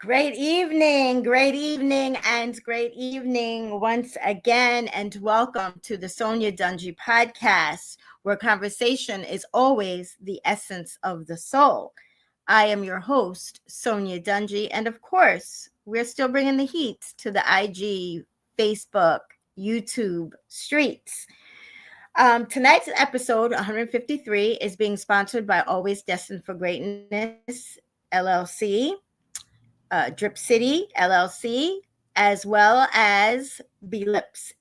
Great evening, and great evening once again, and welcome to the Sonya Dugee podcast, where conversation is always the essence of the soul. I am your host, Sonya Dugee, and of course, we're still bringing the heat to the IG, Facebook, YouTube streets. Tonight's episode 153 is being sponsored by Always Destined for Greatness LLC, Drip City LLC, as well as B Lips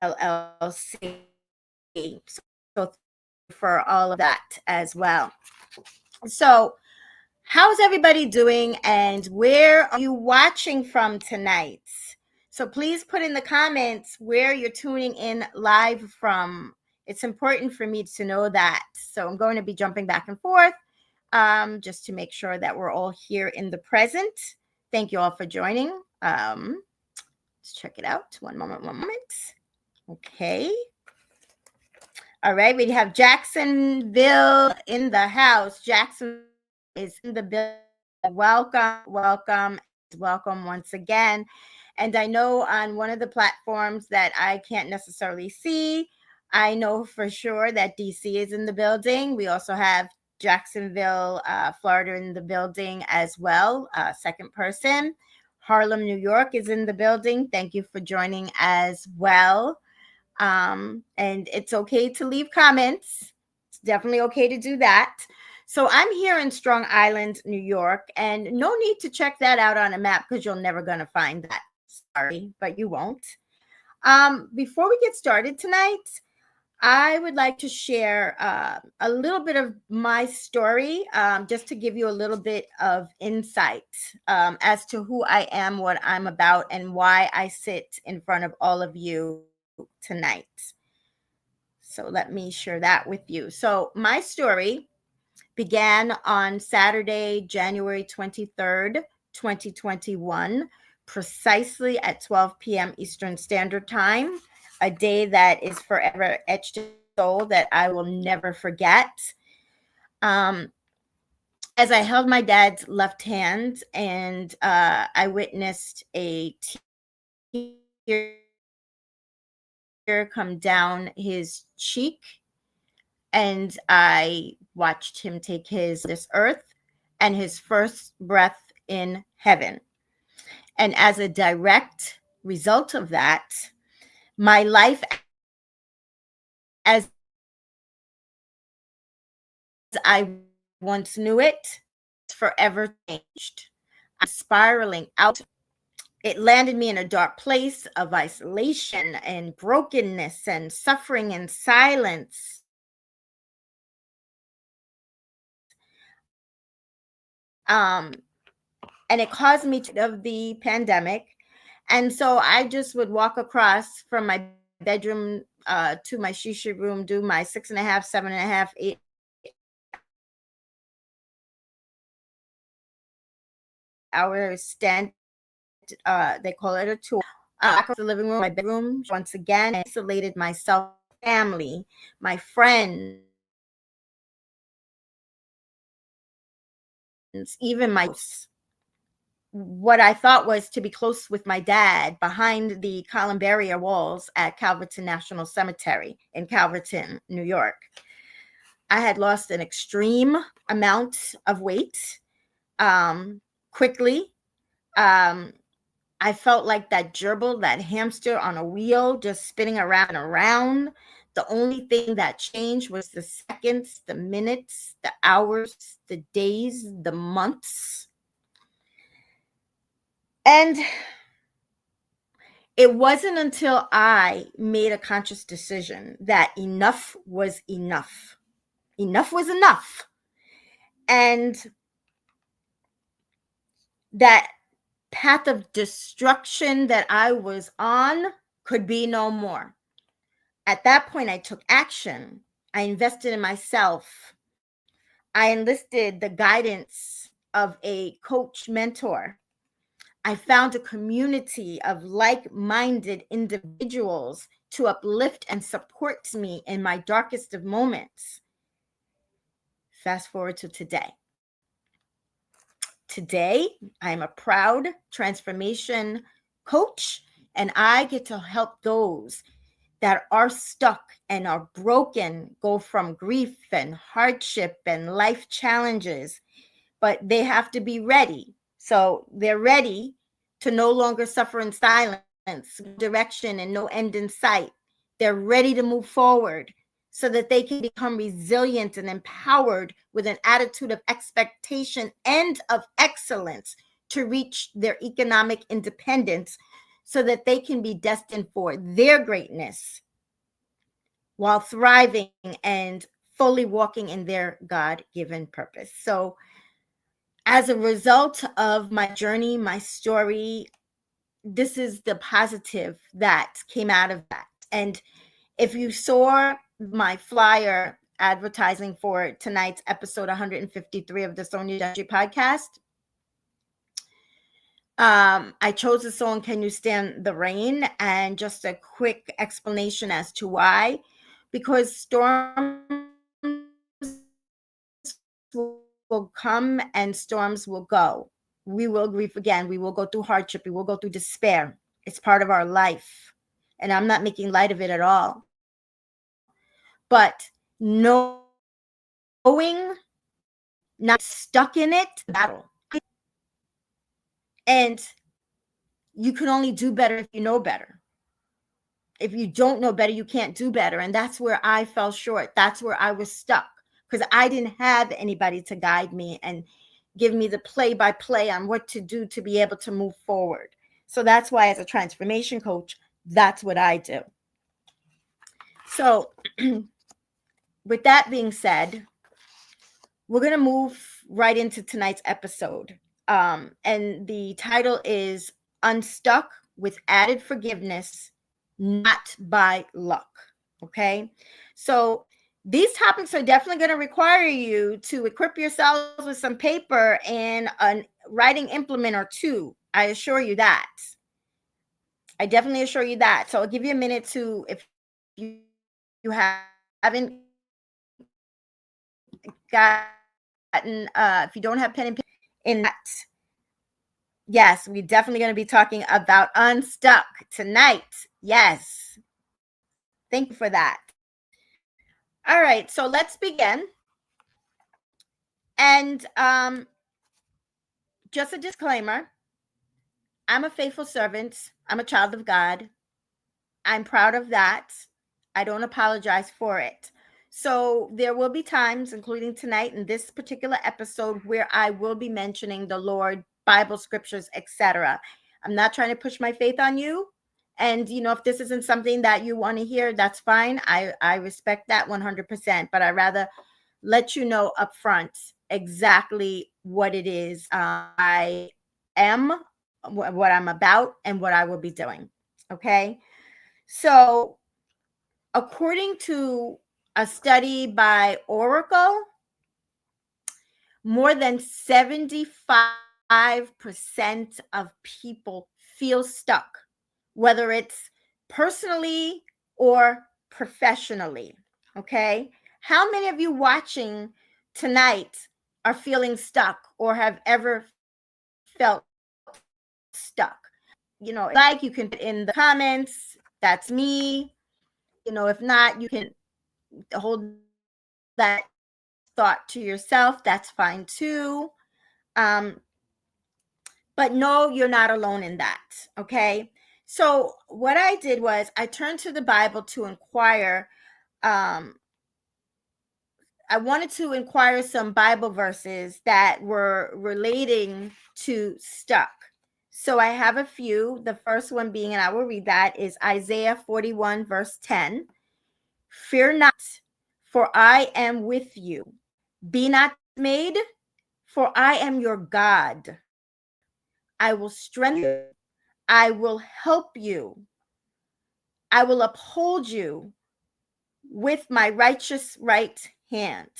LLC. So for all of that as well. So, how's everybody doing, and where are you watching from tonight? So please put in the comments where you're tuning in live from. It's important for me to know that. So I'm going to be jumping back and forth just to make sure that we're all here in the present. Thank you all for joining. Let's check it out. One moment. Okay. All right, we have Jacksonville in the house. Jackson is in the building. Welcome once again. And I know on one of the platforms that I can't necessarily see, I know for sure that DC is in the building. We also have Jacksonville, Florida in the building as well, second person. Harlem, New York is in the building. Thank you for joining as well. And it's okay to leave comments. It's definitely okay to do that. So I'm here in Strong Island, New York, and no need to check that out on a map because you're never going to find that. Sorry, but you won't. Before we get started tonight, I would like to share a little bit of my story, just to give you a little bit of insight as to who I am, what I'm about, and why I sit in front of all of you tonight. So let me share that with you. So my story began on Saturday, January 23rd, 2021, precisely at 12 p.m. Eastern Standard Time, a day that is forever etched in my soul that I will never forget. As I held my dad's left hand and I witnessed a tear come down his cheek, and I watched him take this earth and his first breath in heaven. And as a direct result of that, my life as I once knew it forever changed. I'm spiraling out. It landed me in a dark place of isolation and brokenness and suffering and silence. And it caused me to of the pandemic. And so I just would walk across from my bedroom to my shisha room, do my 6.5, 7.5, 8 hour stand. They call it a tour. Across the living room, my bedroom, once again, isolated myself, family, my friends, even my what I thought was to be close with my dad behind the columbarium walls at Calverton National Cemetery in Calverton, New York. I had lost an extreme amount of weight quickly. I felt like that gerbil, that hamster on a wheel, just spinning around and around. The only thing that changed was the seconds, the minutes, the hours, the days, the months. And it wasn't until I made a conscious decision that enough was enough. Enough was enough. And that path of destruction that I was on could be no more. At that point, I took action. I invested in myself. I enlisted the guidance of a coach mentor. I found a community of like-minded individuals to uplift and support me in my darkest of moments. Fast forward to today. today I'm a proud transformation coach, and I get to help those that are stuck and are broken go from grief and hardship and life challenges, but they have to be ready. So they're ready to no longer suffer in silence, direction, and no end in sight. They're ready to move forward so that they can become resilient and empowered with an attitude of expectation and of excellence to reach their economic independence so that they can be destined for their greatness while thriving and fully walking in their God-given purpose. So as a result of my journey, my story, this is the positive that came out of that. And if you saw my flyer advertising for tonight's episode 153 of the Sonya Dugee podcast, I chose the song Can You Stand the Rain? And just a quick explanation as to why. Because storms will come and storms will go. We will grieve again. We will go through hardship. We will go through despair. It's part of our life. And I'm not making light of it at all. But knowing, not stuck in it, battle. And you can only do better if you know better. If you don't know better, you can't do better. And that's where I fell short. That's where I was stuck, because I didn't have anybody to guide me and give me the play-by-play on what to do to be able to move forward. So that's why, as a transformation coach, that's what I do. So with that being said, we're going to move right into tonight's episode. And the title is Unstuck with Added Forgiveness, Not by Luck. Okay. So these topics are definitely going to require you to equip yourselves with some paper and a writing implement or two. I assure you that. I definitely assure you that. So I'll give you a minute to, if you haven't gotten, if you don't have pen and paper in that, yes, we're definitely going to be talking about Unstuck tonight. Yes. Thank you for that. All right, so let's begin. And just a disclaimer, I'm a faithful servant. I'm a child of God. I'm proud of that. I don't apologize for it. So there will be times, including tonight in this particular episode, where I will be mentioning the Lord, Bible scriptures, etc. I'm not trying to push my faith on you. And, if this isn't something that you want to hear, that's fine. I respect that 100%. But I'd rather let you know up front exactly what it is I am, what I'm about, and what I will be doing. Okay. So according to a study by Oracle, more than 75% of people feel stuck, whether it's personally or professionally. Okay. How many of you watching tonight are feeling stuck or have ever felt stuck? Like, you can put in the comments, that's me. If not, you can hold that thought to yourself. That's fine too. But no, you're not alone in that. Okay. So what I did was I turned to the Bible to inquire. I wanted to inquire some Bible verses that were relating to stuck. So I have a few. The first one being, and I will read that, is Isaiah 41, verse 10. Fear not, for I am with you. Be not dismayed, for I am your God. I will strengthen you. I will help you. I will uphold you with my righteous right hand.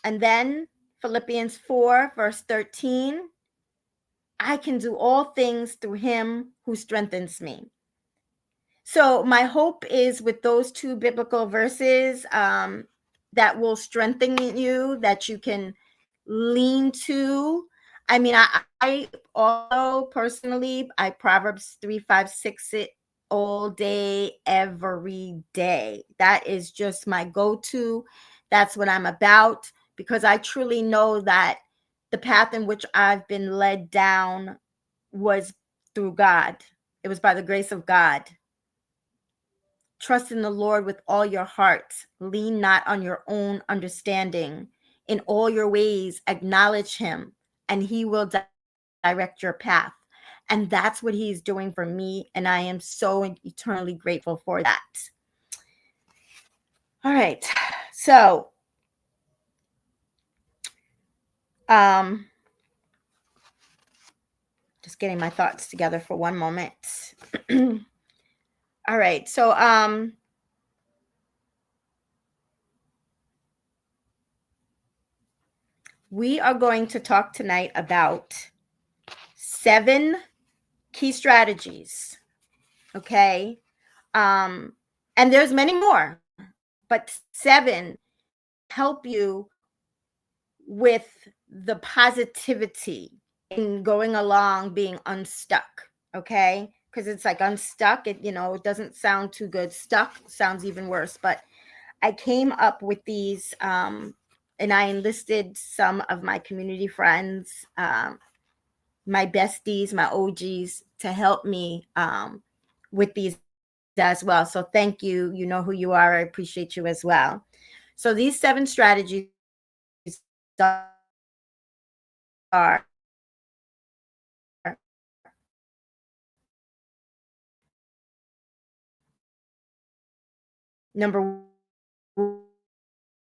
And then Philippians 4, verse 13. I can do all things through him who strengthens me. So my hope is with those two biblical verses that will strengthen you, that you can lean to. I mean, I also personally, I Proverbs 3, 5, 6 it all day, every day. That is just my go-to. That's what I'm about, because I truly know that the path in which I've been led down was through God. It was by the grace of God. Trust in the Lord with all your heart. Lean not on your own understanding. In all your ways, acknowledge him, and he will direct your path. And that's what he's doing for me. And I am so eternally grateful for that. All right. So, just getting my thoughts together for one moment. All right. So, we are going to talk tonight about 7 key strategies. Okay. And there's many more, but 7 help you with the positivity in going along, being unstuck. Okay. Because it's like unstuck. It, it doesn't sound too good. Stuck sounds even worse. But I came up with these, and I enlisted some of my community friends, my besties, my OGs, to help me with these as well. So thank you. You know who you are. I appreciate you as well. So these 7 strategies are: number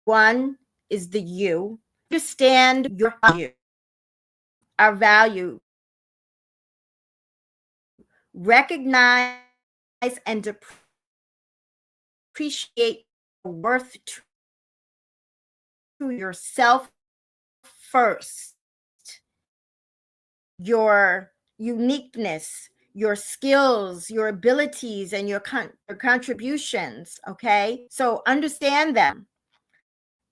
1 is the you. Understand your value, our value. Recognize and appreciate worth to yourself first. Your uniqueness, your skills, your abilities, and your contributions. Okay. So understand them.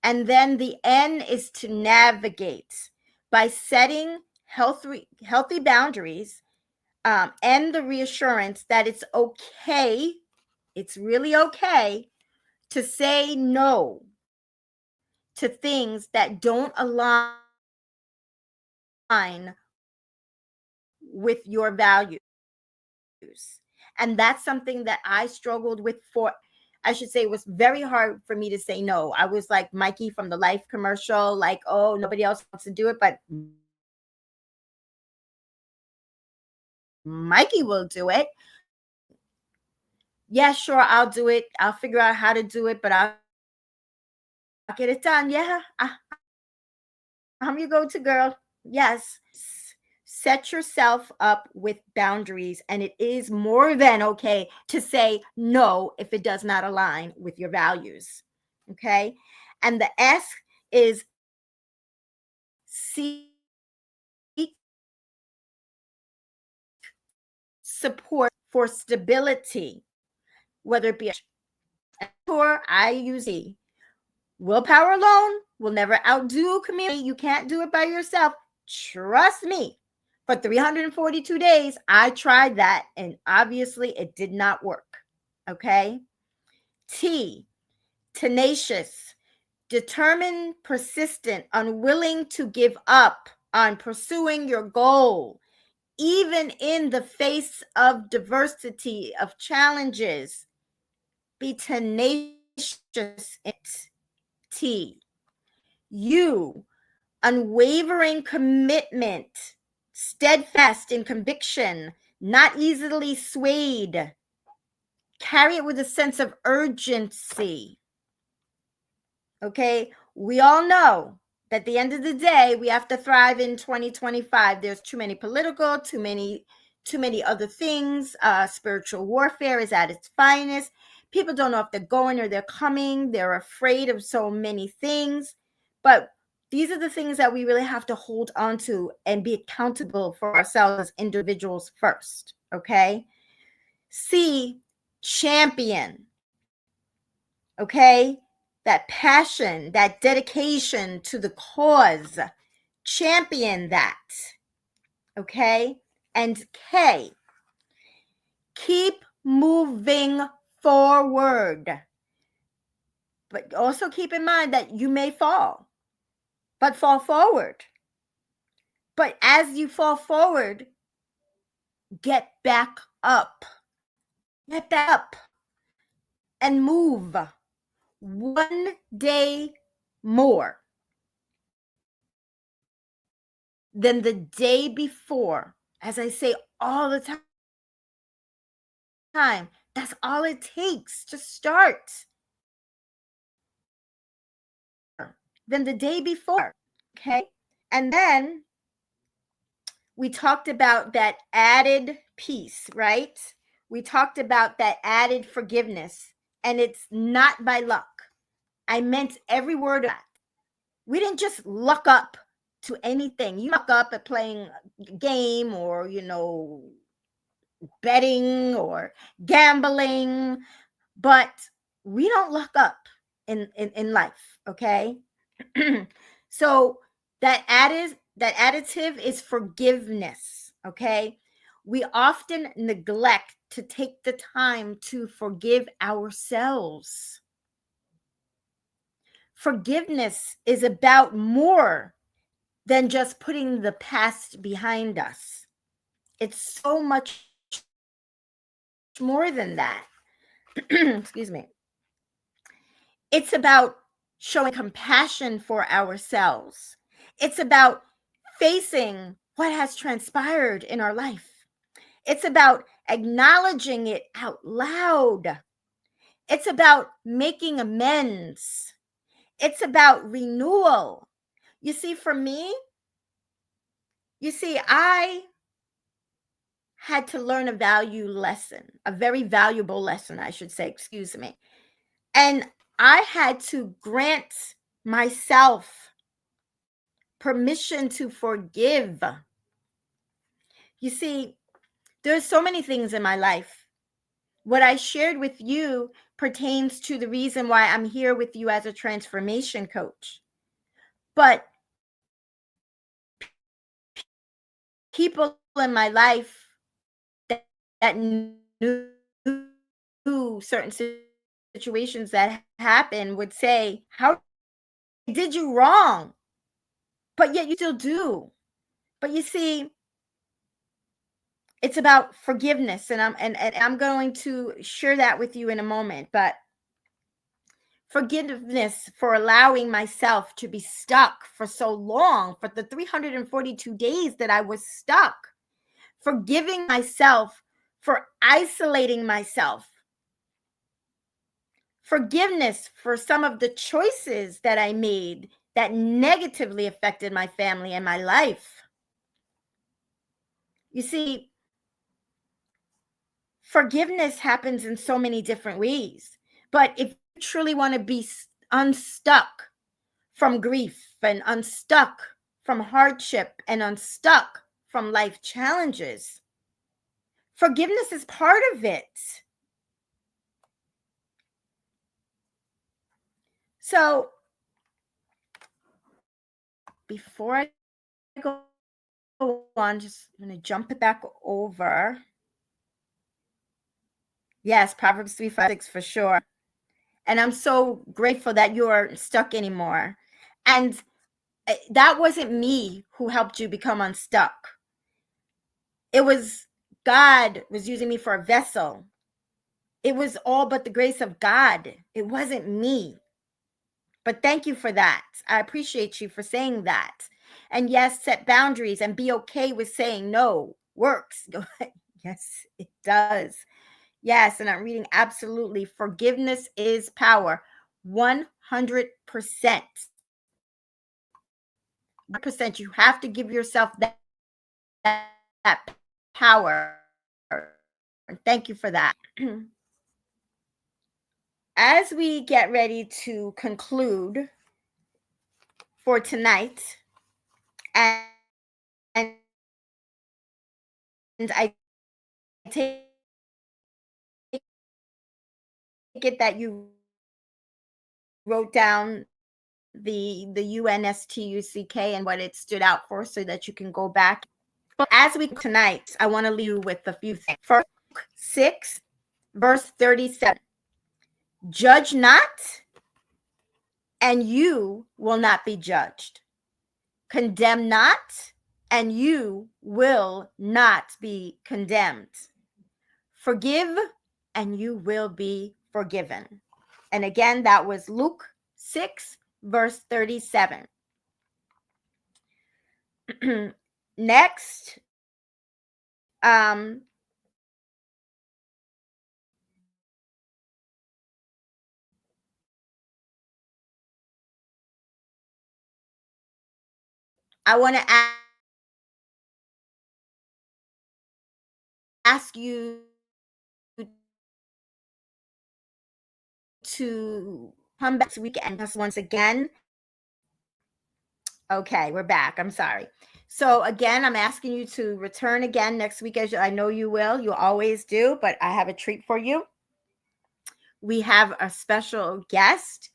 And then the N is to navigate by setting healthy boundaries, and the reassurance that it's okay. It's really okay to say no to things that don't align with your values. And that's something that I struggled with for, I should say, it was very hard for me to say no. I was like Mikey from the Life commercial, like, oh, nobody else wants to do it, but Mikey will do it. Yeah, sure, I'll do it. I'll figure out how to do it, but I'll get it done. Yeah, I'm your go-to girl. Yes. Set yourself up with boundaries, and it is more than okay to say no if it does not align with your values. Okay. And the S is seek support for stability, whether it be a mentor. I use willpower alone will never outdo community. You can't do it by yourself. Trust me. For 342 days, I tried that, and obviously it did not work. Okay. T, tenacious, determined, persistent, unwilling to give up on pursuing your goal, even in the face of diversity, of challenges. Be tenacious. T, you, unwavering commitment, steadfast in conviction, not easily swayed. Carry it with a sense of urgency. Okay, we all know that at the end of the day, we have to thrive in 2025. There's too many political, too many other things. Spiritual warfare is at its finest. People don't know if they're going or they're coming. They're afraid of so many things. But these are the things that we really have to hold on to and be accountable for ourselves as individuals first. Okay. C, champion. Okay. That passion, that dedication to the cause. champion that. Okay? And K, keep moving forward. But also keep in mind that you may fall, but fall forward. But as you fall forward, get back up. Get back up and move one day more than the day before. As I say all the time, that's all it takes to start. Than the day before. Okay. And then we talked about that added piece, right? We talked about that added forgiveness, and it's not by luck. I meant every word of that. We didn't just luck up to anything. You luck up at playing a game or, betting or gambling, but we don't luck up in life, okay? So that additive is forgiveness, okay? We often neglect to take the time to forgive ourselves. Forgiveness is about more than just putting the past behind us. It's so much more than that. Excuse me. It's about showing compassion for ourselves. It's about facing what has transpired in our life. It's about acknowledging it out loud. It's about making amends. It's about renewal. You see, for me, I had to learn a very valuable lesson, I should say, excuse me. And I had to grant myself permission to forgive. You see, there's so many things in my life. What I shared with you pertains to the reason why I'm here with you as a transformation coach. But people in my life that knew certain situations that happen would say, "How did you wrong?" But yet you still do. But you see, it's about forgiveness, and I'm going to share that with you in a moment. But forgiveness for allowing myself to be stuck for so long, for the 342 days that I was stuck, forgiving myself for isolating myself, forgiveness for some of the choices that I made that negatively affected my family and my life. You see, forgiveness happens in so many different ways. But if you truly want to be unstuck from grief and unstuck from hardship and unstuck from life challenges, forgiveness is part of it. So before I go on, just I'm going to jump it back over. Yes, Proverbs 3, 5, 6 for sure. And I'm so grateful that you aren't stuck anymore. And that wasn't me who helped you become unstuck. It was God was using me for a vessel. It was all but the grace of God. It wasn't me. But thank you for that. I appreciate you for saying that. And yes, set boundaries and be okay with saying no. Works. Yes, it does. Yes, and I'm reading absolutely. Forgiveness is power. 100%. 100%. You have to give yourself that power. Thank you for that. As we get ready to conclude for tonight, and I take it that you wrote down the UNSTUCK and what it stood out for, so that you can go back. But as we tonight, I want to leave you with a few things. First, 6, verse 37. Judge not, and you will not be judged. Condemn not, and you will not be condemned. Forgive, and you will be forgiven. And again, that was Luke 6, verse 37. Next, I want to ask you to come back this weekend just once again. Okay, we're back. I'm sorry. So again, I'm asking you to return again next week, as I know you will. You always do, but I have a treat for you. We have a special guest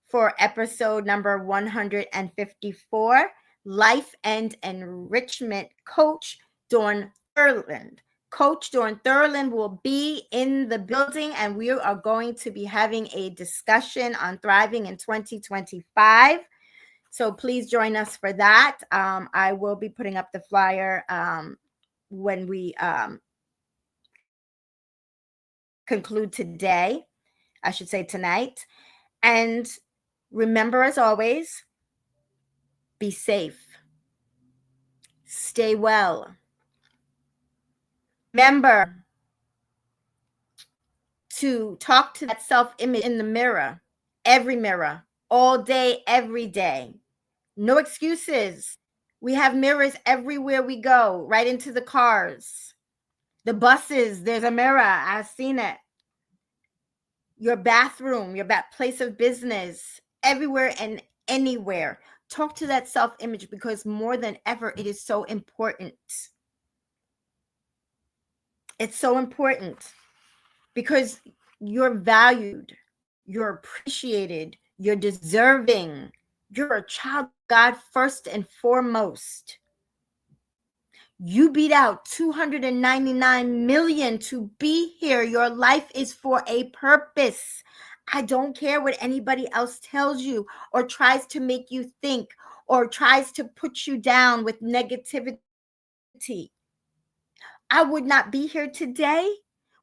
for episode number 154, Life and Enrichment Coach Dawn Thurland. Coach Dawn Thurland will be in the building, and we are going to be having a discussion on thriving in 2025. So please join us for that. I will be putting up the flyer when we conclude today. I should say tonight. And remember, as always, be safe. Stay well. Remember to talk to that self-image in the mirror, every mirror, all day, every day. No excuses. We have mirrors everywhere we go, right into the cars, the buses. There's a mirror. I've seen it. Your bathroom, your place of business, everywhere and anywhere. Talk to that self-image, because more than ever, it is so important. It's so important because you're valued, you're appreciated, you're deserving. You're a child of God first and foremost. You beat out 299 million to be here. Your life is for a purpose. I don't care what anybody else tells you or tries to make you think or tries to put you down with negativity. I would not be here today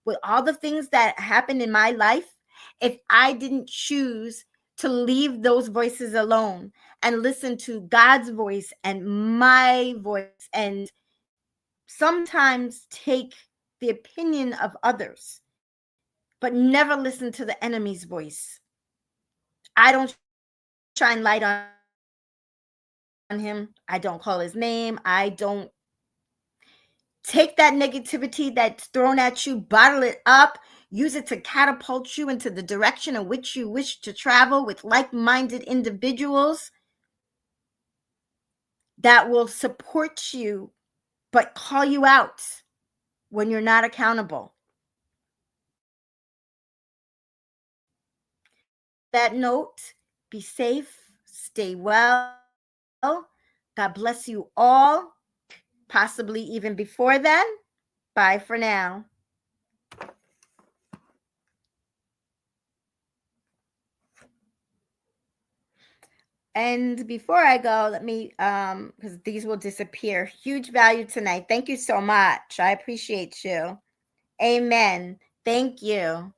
with all the things that happened in my life if I didn't choose to leave those voices alone and listen to God's voice and my voice, and sometimes take the opinion of others, but never listen to the enemy's voice. I don't shine light on him. I don't call his name. I don't take that negativity that's thrown at you, bottle it up, use it to catapult you into the direction in which you wish to travel with like-minded individuals that will support you, but call you out when you're not accountable. That note, be safe, stay well. God bless you all, possibly even before then. Bye for now. And before I go, let me, because these will disappear. Huge value tonight. Thank you so much. I appreciate you. Amen. Thank you.